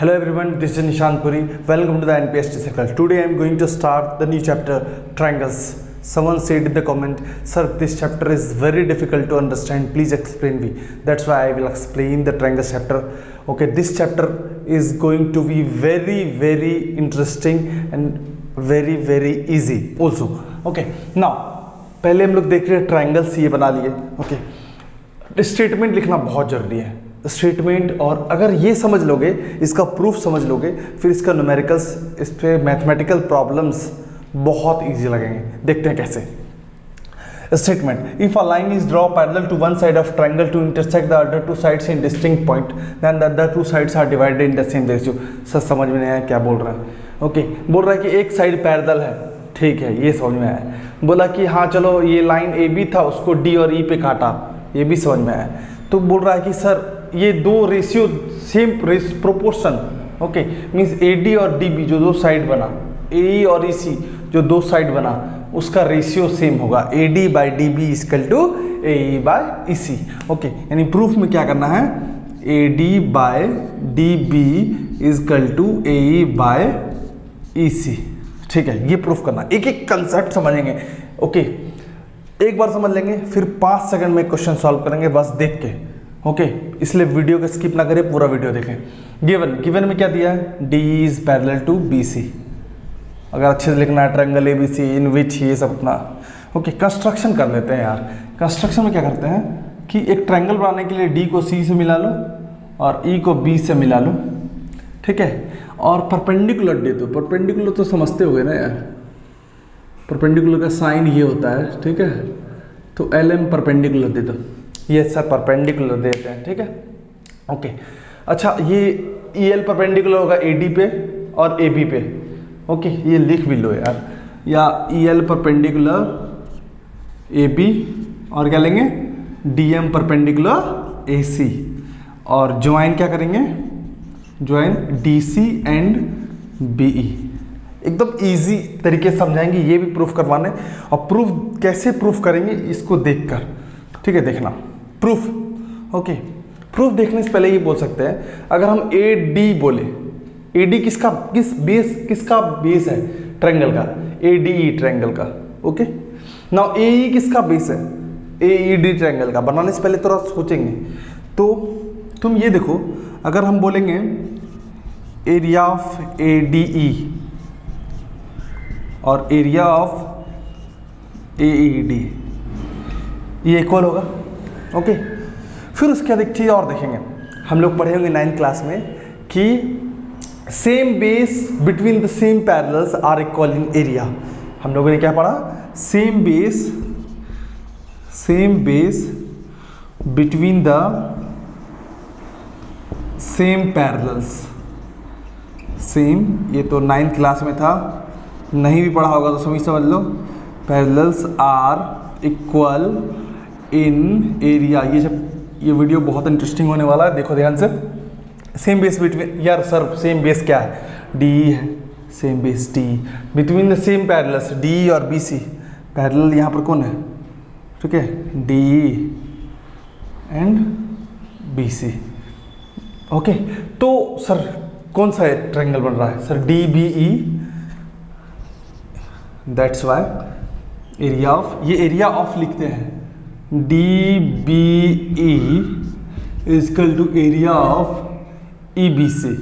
Hello everyone, this is Nishant Puri. Welcome to the NPST Circle. Today I am going to start the new chapter, triangles. Someone said in the comment, sir, this chapter is very difficult to understand. Please explain me. That's why I will explain the triangles chapter. Okay, this chapter is going to be very interesting and very easy also. Okay, now पहले हम लोग देख रहे हैं triangles ये बना लिए. Okay, statement लिखना बहुत जरूरी है. स्टेटमेंट, और अगर ये समझ लोगे, इसका प्रूफ समझ लोगे, फिर इसका न्यूमेरिकल्स, इस पे मैथमेटिकल प्रॉब्लम्स बहुत इजी लगेंगे. देखते हैं कैसे. Statement: if a line is draw parallel to one side of triangle to intersect the other two sides in distinct point, then the other two sides are divided in the same ratio. Sir समझ में नहीं आया क्या बोल रहा है. Okay, बोल रहा है कि एक साइड पैरेलल है, ठीक है, ये समझ में आया. बोला कि हाँ चलो ये लाइन ए बी था, उसको डी और ई पे काटा, ये भी समझ में आया. तो बोल रहा है कि सर ये दो ratio same proportion, okay, means ए डी और डी बी जो दो साइड बना, ए और ई सी जो दो साइड बना, उसका रेशियो सेम होगा. A D by D B equal to A E by E C. Okay, यानी प्रूफ में क्या करना है, A D by D B equal to A E by E C. ठीक है, ये प्रूफ करना. एक एक कंसेप्ट समझेंगे. ओके, एक बार समझ लेंगे, फिर 5 सेकंड में क्वेश्चन सॉल्व करेंगे बस देख के. ओके, इसलिए वीडियो को स्किप ना करें, पूरा वीडियो देखें. गिवन में क्या दिया है, D is parallel to B C. अगर अच्छे से लिखना है, ट्रायंगल ए बी सी इन विच, ये सब अपना. ओके, कंस्ट्रक्शन कर लेते हैं यार. कंस्ट्रक्शन में क्या करते हैं कि एक ट्रायंगल बनाने के लिए डी को सी से मिला लो और ई को बी से मिला लो, ठीक है, और परपेंडिकुलर दे दो. परपेंडिकुलर तो समझते हो गए ना यार, परपेंडिकुलर का साइन ये होता है, ठीक है. तो एल एम परपेंडिकुलर दे दो, ये सर परपेंडिकुलर देते हैं, ठीक है. ओके, अच्छा, ये ई एल परपेंडिकुलर होगा ए डी पे और ए बी पे. ओके, ये लिख भी लो यार, या E L perpendicular A B और क्या लेंगे, D M perpendicular A C, और ज्वाइन क्या करेंगे, join D C and B E. एकदम इजी तरीके से समझाएंगे, ये भी प्रूफ करवाने. और प्रूफ कैसे प्रूफ करेंगे इसको देखकर, ठीक है, देखना प्रूफ. ओके, प्रूफ देखने से पहले ये बोल सकते हैं, अगर हम ए डी बोले, ए डी किसका बेस है, ट्रायंगल का, ए डी ई ट्रायंगल का. ओके, नाउ ए ई किसका बेस है, ए ई डी ट्रायंगल का. बनाने से पहले थोड़ा सोचेंगे. तो तुम ये देखो, अगर हम बोलेंगे area of A D E और area of A E D, ये इक्वल होगा. ओके, फिर उसके बाद एक चीज़ और देखेंगे, हम लोग पढ़े होंगे 9th क्लास में कि same base between the same parallels are equal in area. हम लोगों ने क्या पढ़ा, same base between the same parallels. Same, ये तो 9th क्लास में था, नहीं भी पढ़ा होगा तो समझ लो. Parallels are equal in area. ये वीडियो बहुत इंटरेस्टिंग होने वाला है, देखो ध्यान से. सेम बेस बिटवीन, यार सर सेम बेस क्या है, डी है, same base D between the same parallels D और बी सी. पैरेलल यहाँ पर कौन है, ठीक है, D and B C. Okay, तो सर कौन सा ट्रायंगल बन रहा है, sir D B E. That's why area of, ये एरिया ऑफ लिखते हैं, D B E equal to area of E B C.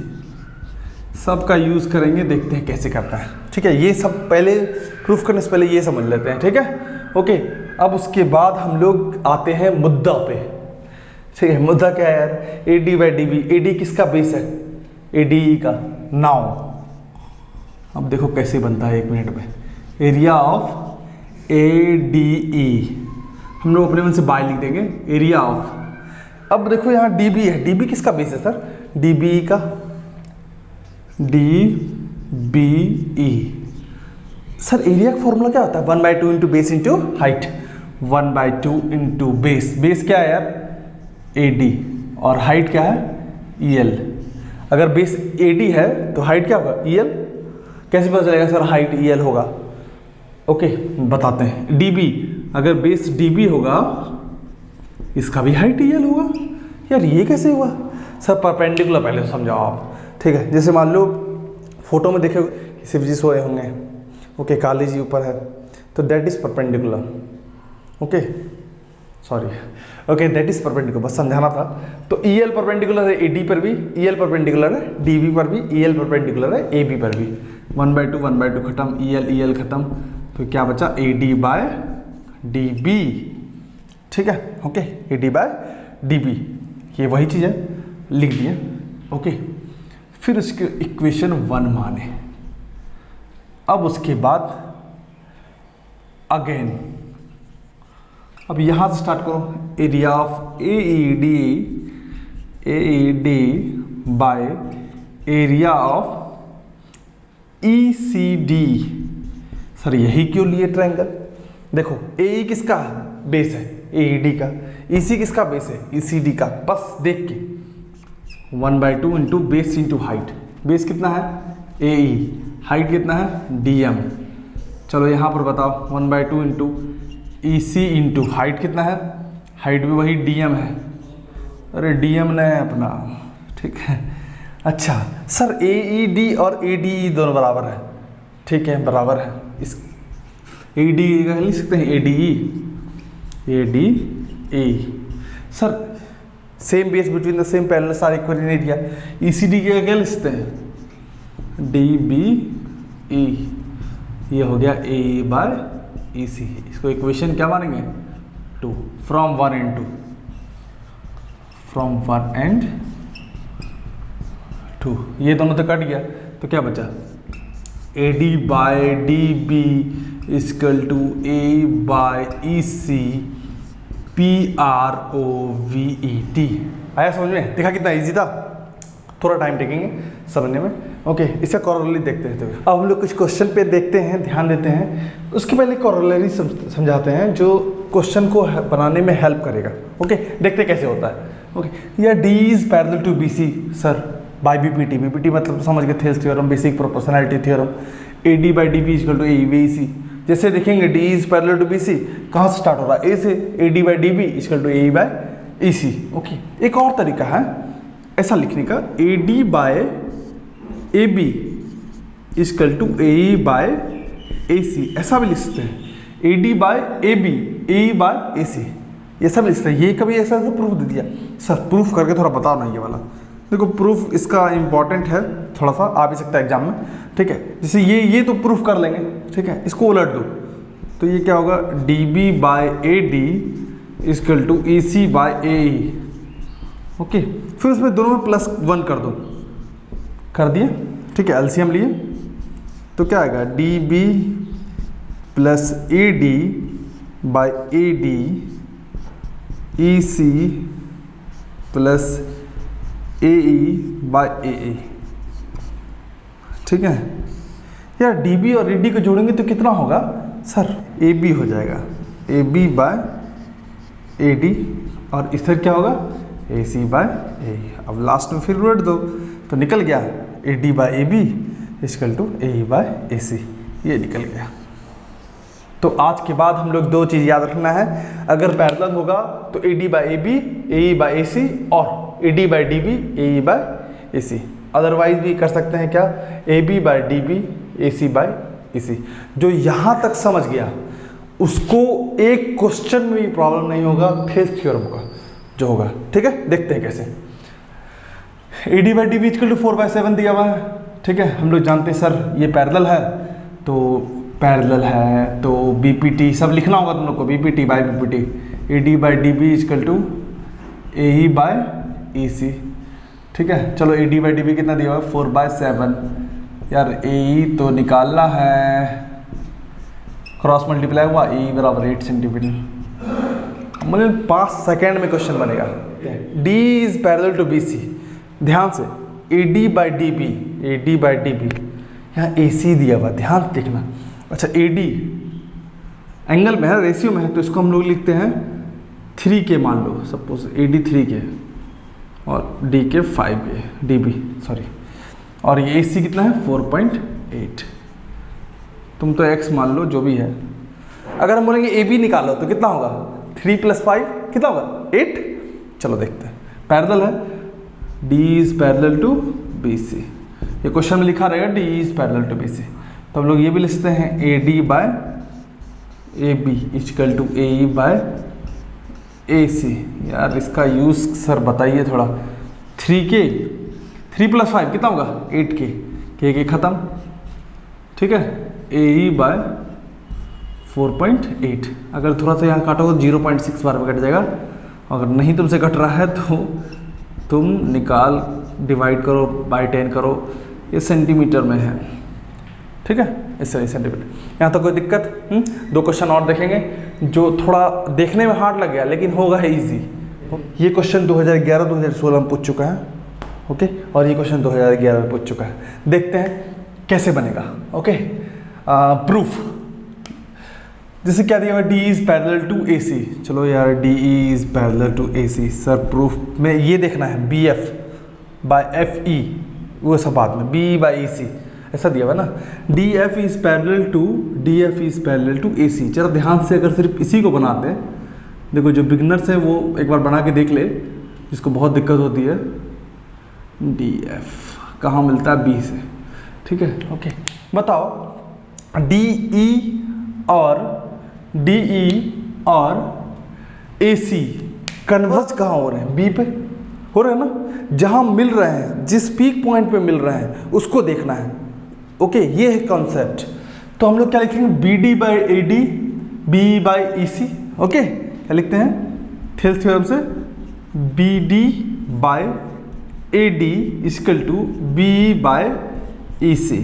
सबका यूज करेंगे, देखते हैं कैसे करता है, ठीक है. ये सब पहले प्रूफ करने से पहले ये समझ लेते हैं, ठीक है. ओके, अब उसके बाद हम लोग आते हैं मुद्दा पे, ठीक है. मुद्दा क्या है यार, A D by D B. A D किसका बेस है, ए डी ई का. नाउ अब देखो कैसे बनता है, 1 मिनट में. एरिया ऑफ ए डी ई, हम लोग अपने मन से बाय लिख देंगे, एरिया ऑफ. अब देखो यहाँ डी बी है, डी बी किसका बेस है सर, डी बी ई का, D B E. Sir area का फॉर्मूला क्या होता है, 1/2 into base into height. 1/2 into base. Base क्या है यार, ए डी, और हाइट क्या है, ई एल. अगर बेस ए डी है तो हाइट क्या होगा, ई एल. कैसे पता चलेगा सर हाइट ई एल होगा, ओके, बताते हैं. डी बी, अगर बेस डी बी होगा, इसका भी हाइट ई एल होगा. यार ये कैसे हुआ, सर परपेंडिकुलर पहले समझाओ आप, ठीक है, जैसे मान लो फोटो में देखे शिव जी सोए होंगे, ओके, काली जी ऊपर है, तो that is perpendicular, okay, sorry, okay, that is perpendicular, बस समझाना था। तो EL परपेंडिकुलर है AD पर भी, EL परपेंडिकुलर है DB पर भी, EL परपेंडिकुलर है AB पर भी। 1/2 खत्म, EL खत्म, तो क्या बचा AD/DB, ठीक है, ओके, AD/DB, ये वही चीज़ है, लिख दिए, ओके। फिर उसके इक्वेशन 1 माने, अब उसके बाद अगेन, अब यहां से स्टार्ट करो, area of AED by area of ECD। Sir यही क्यों लिए ट्रायंगल? देखो AE किसका बेस है? AED का। EC किसका बेस है? ECD का। बस देख के 1/2 into base into height. Base कितना है? AE। हाइट कितना है? DM। चलो यहाँ पर बताओ 1/2 इंटू EC इंटू हाइट कितना है? हाइट भी वही DM है। अरे DM नहीं है अपना, ठीक है। अच्छा सर AED और ADE दोनों बराबर है, ठीक है, बराबर है। इस ADE का लिख सकते हैं ADE। Sir same base between the same parallels are equal in area. ECD का क्या लिखते हैं? DBE। ये हो गया AE/EC। इसको इक्वेशन क्या मानेंगे? 2 फ्रॉम 1 and 2, फ्रॉम 1 and 2। ये दोनों तो कट गया, तो क्या बचा? AD/DB equal to AE/EC PROVET। आया समझ में? देखा कितना इजी था? थोड़ा टाइम टेकेंगे समझने में, ओके। इसका कॉरोलरी देखते हैं। अब हम लोग कुछ क्वेश्चन पे देखते हैं, ध्यान देते हैं। उसके पहले कॉरोलरी समझाते हैं जो क्वेश्चन को बनाने में हेल्प करेगा, ओके। देखते कैसे होता है, ओके। या D is parallel to BC sir by BPT। BPT मतलब समझ गए, Thales theorem, basic proportionality theorem. AD/DB equal to AE/EC। जैसे देखेंगे D is parallel to BC, कहाँ से स्टार्ट हो रहा है? A से। AD/DB equal to AE/EC, okay. एक और तरीका है ऐसा लिखने का, AD/AB इक्वल टू AE/AC, ऐसा भी लिख सकते हैं। AD/AB AE/AC, ये सब लिख सकते हैं। ये कभी ऐसा प्रूफ दे दिया सर, प्रूफ करके थोड़ा बताओ ना ये वाला। देखो प्रूफ इसका इंपॉर्टेंट है, थोड़ा सा आ भी सकता है एग्जाम में, ठीक है। जैसे ये तो प्रूफ कर लेंगे, ठीक है। इसको उलट दो तो ये क्या होगा? DB/AD equal to EC/AE, okay. फिर उसमें दोनों में +1 कर दो, कर दिए, ठीक है। एलसीएम लिए तो क्या आएगा? DB + AD/AD EC + AE/AA, ठीक है। यार DB और AD को जोड़ेंगे तो कितना होगा सर? AB हो जाएगा, AB/AD, और इधर क्या होगा? AC/AE। अब लास्ट में फिर उलट दो तो निकल गया AD/AB इक्वल टू AE/AC, ये निकल गया। तो आज के बाद हम लोग दो चीज़ याद रखना है, अगर पैरेलल होगा तो AD/AB AE/AC और AD/DB AE/AC। अदरवाइज भी कर सकते हैं क्या? AB/DB AC/AC। जो यहाँ तक समझ गया उसको एक क्वेश्चन में भी प्रॉब्लम नहीं होगा, थेल्स थ्योरम का जो होगा, ठीक है। देखते हैं कैसे। AD/DB इक्वल टू 4/7 दिया हुआ है, ठीक है। हम लोग जानते हैं सर ये पैरेलल है, तो पैरेलल है तो BPT सब लिखना होगा तुम लोग को, BPT/BPT। AD/DB equal to AE/EC, ठीक है। चलो AD/DB कितना दिया हुआ है? 4/7। यार AE तो निकालना है, क्रॉस मल्टीप्लाई हुआ, E = 8 सेंटीमीटर। मतलब 5 सेकेंड में क्वेश्चन बनेगा। D is parallel to BC, ध्यान से। AD/DB यहाँ AC दिया हुआ, ध्यान देखना। अच्छा AD एंगल में है, रेशियो में है, तो इसको हम लोग लिखते हैं 3 के, मान लो सपोज AD 3 के और D के 5 के, DB सॉरी, और ये AC कितना है? 4.8। तुम तो X मान लो जो भी है। अगर हम बोलेंगे AB निकालो तो कितना होगा? 3 + 5 कितना होगा? 8। चलो देखते हैं। पैरेलल है, D is parallel to B C. ये क्वेश्चन में लिखा रहेगा D is parallel to B C, तो हम लोग ये भी लिखते हैं A D by A B equal to A E by A C. यार इसका यूज सर बताइए थोड़ा। 3k 3 + 5 कितना होगा 8k, के खत्म, ठीक है। ए ई बाय 4.8, अगर थोड़ा सा यहाँ काटोगे 0.6 बार में कट जाएगा। अगर नहीं तुमसे कट रहा है तो तुम निकाल, डिवाइड करो बाय 10 करो, ये सेंटीमीटर में है, ठीक है, इससे सेंटीमीटर। यहाँ तो कोई दिक्कत? 2 क्वेश्चन और देखेंगे जो थोड़ा देखने में हार्ड लग गया लेकिन होगा इजी। ये क्वेश्चन 2011-2016 में पूछ चुका है, ओके, और ये क्वेश्चन 2011 में पूछ चुका है। देखते हैं कैसे बनेगा, ओके। प्रूफ जैसे क्या दिया हुआ, D is parallel to A C. चलो यार, D is parallel to A C, sir proof में ये देखना है B F by F E, वो सब बाद में, बी बाई ई सी ऐसा दिया हुआ ना। D F is parallel to A C. जरा ध्यान से अगर सिर्फ इसी को बनाते हैं, देखो जो बिगनर्स हैं वो एक बार बना के देख ले, जिसको बहुत दिक्कत होती है। डी एफ कहाँ मिलता है, बी से, ठीक है, ओके। बताओ डी ई और ए सी कन्वर्ज कहाँ हो रहे हैं, बी पे हो रहे हैं ना। जहाँ मिल रहे हैं, जिस पीक पॉइंट पे मिल रहे हैं उसको देखना है, ओके, ये है कॉन्सेप्ट। तो हम लोग क्या लिखेंगे, B D by A D, B by E C, okay. क्या लिखते हैं थेल्स थ्योरम से, B D by A D equal to B by E C,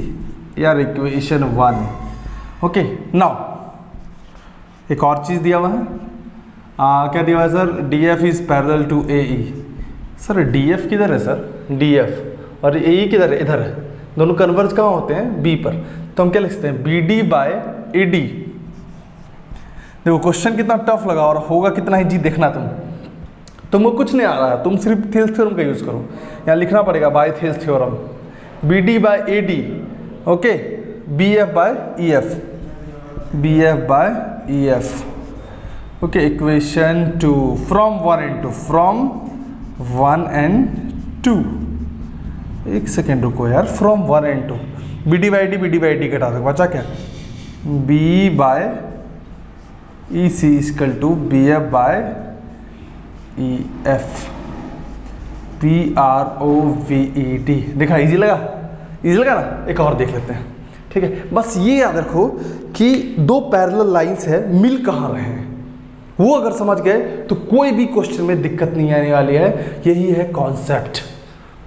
यार इक्वेशन 1, ओके। नाउ एक और चीज़ दिया हुआ है, क्या दिया हुआ है sir, D F is parallel to A E. Sir D F किधर है सर, डी एफ और ए ई किधर है, इधर है, दोनों कन्वर्ज कहाँ होते हैं, बी पर। तो हम क्या लिखते हैं, B D by A D. देखो क्वेश्चन कितना टफ लगा और होगा कितना ही जी देखना तुमको कुछ नहीं आ रहा है, तुम सिर्फ थेल्स थ्योरम का यूज़ करो। यहाँ लिखना पड़ेगा by Thales theorem, B D by A D, okay, B F by E F, B F by E F, okay. Equation 2 from 1 and 2। एक सेकेंड रुको यार, from 1 and 2, B D by D घटा दो, बचा क्या, B by E C equal to B F by E F, P R O V E D. देखा easy लगा ना। एक और देख लेते हैं, ठीक है। बस ये याद रखो कि 2 पैरेलल लाइंस है, मिल कहाँ रहे हैं, वो अगर समझ गए तो कोई भी क्वेश्चन में दिक्कत नहीं आने वाली है। यही है concept,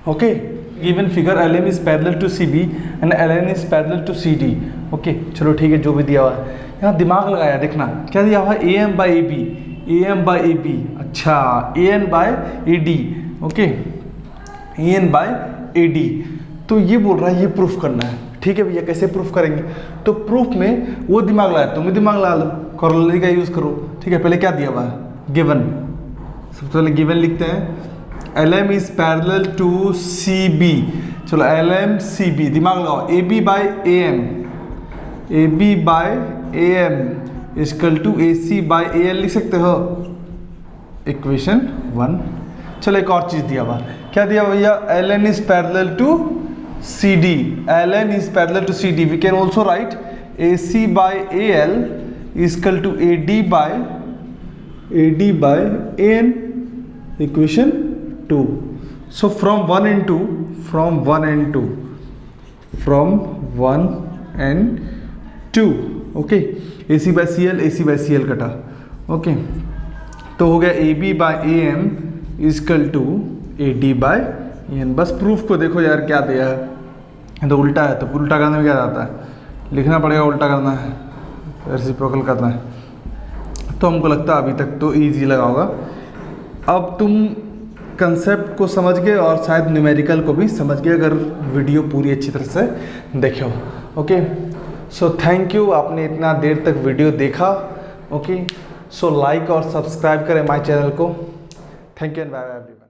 okay. Given figure L M is parallel to C B and L N is parallel to C D, okay. चलो ठीक है, जो भी दिया हुआ है यहाँ दिमाग लगाया, देखना क्या दिया हुआ है, A M by A B, A M by A B, अच्छा, A N by A D, okay, A N by A D. तो ये बोल रहा है ये प्रूफ करना है, ठीक है भैया। कैसे प्रूफ करेंगे, तो प्रूफ में वो दिमाग लगाया, तुम भी दिमाग लगा लो, कॉरोलरी का यूज़ करो, ठीक है। पहले क्या दिया हुआ है, गिवन, सबसे पहले गिवन लिखते हैं, L M is parallel to C B. चलो एल एम सी बी, दिमाग लगाओ, A B by A M, A B by A M equal to A C by A L लिख सकते हो, इक्वेशन 1। चलो एक और चीज़ दिया हुआ, क्या दिया भैया, L N is parallel to C D, L N is parallel to C D, we can also write A C by A L equal to A D by A N, equation 2। So from 1 and 2, okay, A C by C L कटा, okay. तो हो गया A B by A M equal to A D by A N. बस proof को देखो यार क्या दिया है, तो उल्टा है, तो उल्टा करने में क्या जाता है, लिखना पड़ेगा, उल्टा करना है, रेसिप्रोकल करना है। तो हमको लगता है अभी तक तो ईजी लगा होगा। अब तुम कंसेप्ट को समझ गए और शायद न्यूमेरिकल को भी समझ गए अगर वीडियो पूरी अच्छी तरह से देखे हो, ओके। सो थैंक यू, आपने इतना देर तक वीडियो देखा, ओके। सो लाइक और सब्सक्राइब करें माय चैनल को। Thank you and bye bye everyone.